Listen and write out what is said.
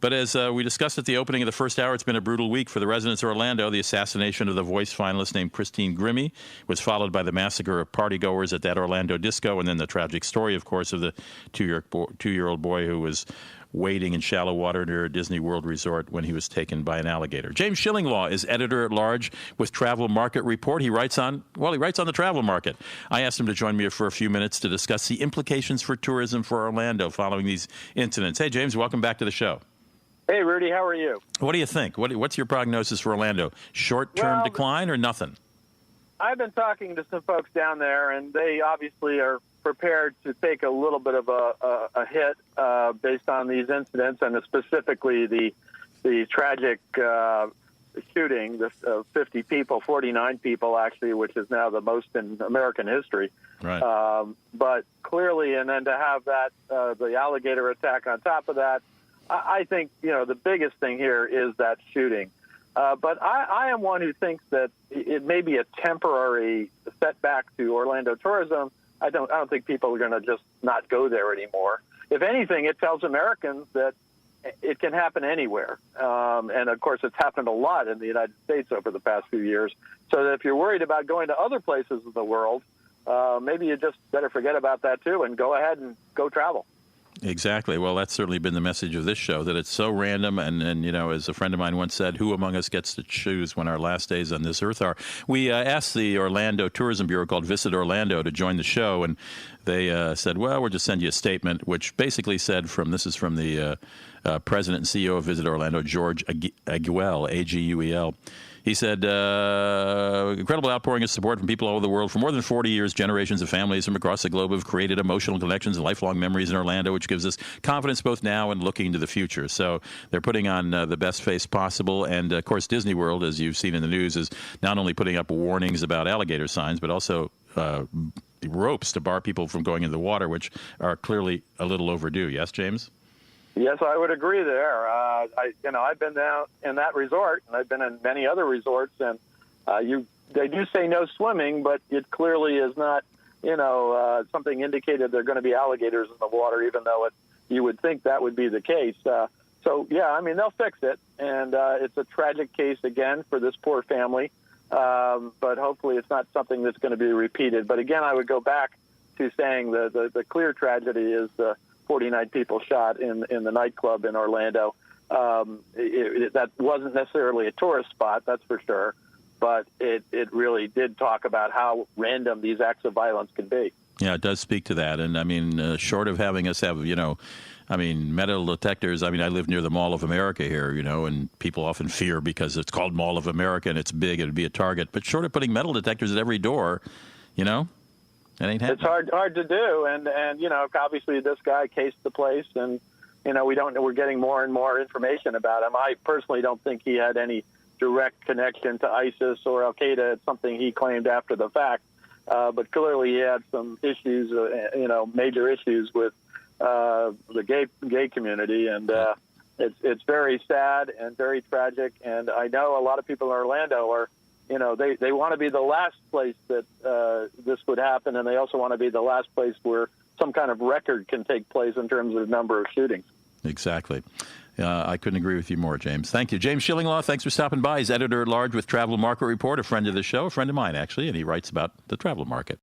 But as we discussed at the opening of the first hour, it's been a brutal week for the residents of Orlando. The assassination of the Voice finalist named Christine Grimmie was followed by the massacre of partygoers at that Orlando disco, and then the tragic story, of course, of the two-year-old boy who was wading in shallow water near a Disney World resort when he was taken by an alligator. James Shillinglaw is editor-at-large with Travel Market Report. He writes on the travel market. I asked him to join me for a few minutes to discuss the implications for tourism for Orlando following these incidents. Hey, James, welcome back to the show. Hey, Rudy, how are you? What do you think? What's your prognosis for Orlando? Short-term decline or nothing? I've been talking to some folks down there, and they obviously are prepared to take a little bit of a hit based on these incidents, and specifically the tragic shooting of 50 people, 49 people actually, which is now the most in American history. Right. But clearly, and then to have that the alligator attack on top of that, I think, the biggest thing here is that shooting. But I am one who thinks that it may be a temporary setback to Orlando tourism. I don't think people are going to just not go there anymore. If anything, it tells Americans that it can happen anywhere. And, of course, it's happened a lot in the United States over the past few years. So that if you're worried about going to other places in the world, maybe you just better forget about that, too, and go ahead and go travel. Exactly. Well, that's certainly been the message of this show, that it's so random. And as a friend of mine once said, who among us gets to choose when our last days on this earth are? We asked the Orlando Tourism Bureau called Visit Orlando to join the show, and they said, well, we'll just send you a statement, which basically said this is from the president and CEO of Visit Orlando, George Aguel, A-G-U-E-L. He said, incredible outpouring of support from people all over the world. For more than 40 years, generations of families from across the globe have created emotional connections and lifelong memories in Orlando, which gives us confidence both now and looking into the future. So they're putting on the best face possible. And, of course, Disney World, as you've seen in the news, is not only putting up warnings about alligator signs, but also ropes to bar people from going into the water, which are clearly a little overdue. Yes, James? Yes, I would agree there. I've been down in that resort, and I've been in many other resorts, and they do say no swimming, but it clearly is not, something indicated there are going to be alligators in the water, even though you would think that would be the case. They'll fix it, and it's a tragic case again for this poor family, but hopefully it's not something that's going to be repeated. But again, I would go back to saying the clear tragedy is the 49 people shot in the nightclub in Orlando. That wasn't necessarily a tourist spot, that's for sure, but it really did talk about how random these acts of violence can be. Yeah, it does speak to that. And, short of having us have, metal detectors, I live near the Mall of America here, and people often fear because it's called Mall of America and it's big, it would be a target. But short of putting metal detectors at every door, that ain't happening. It's hard to do, and obviously this guy cased the place, and we're getting more and more information about him. I personally don't think he had any direct connection to ISIS or Al Qaeda. It's something he claimed after the fact, but clearly he had some issues, major issues with the gay community, and it's very sad and very tragic. And I know a lot of people in Orlando are. They want to be the last place that this would happen, and they also want to be the last place where some kind of record can take place in terms of the number of shootings. Exactly. I couldn't agree with you more, James. Thank you. James Shillinglaw, thanks for stopping by. He's editor-at-large with Travel Market Report, a friend of the show, a friend of mine, actually, and he writes about the travel market.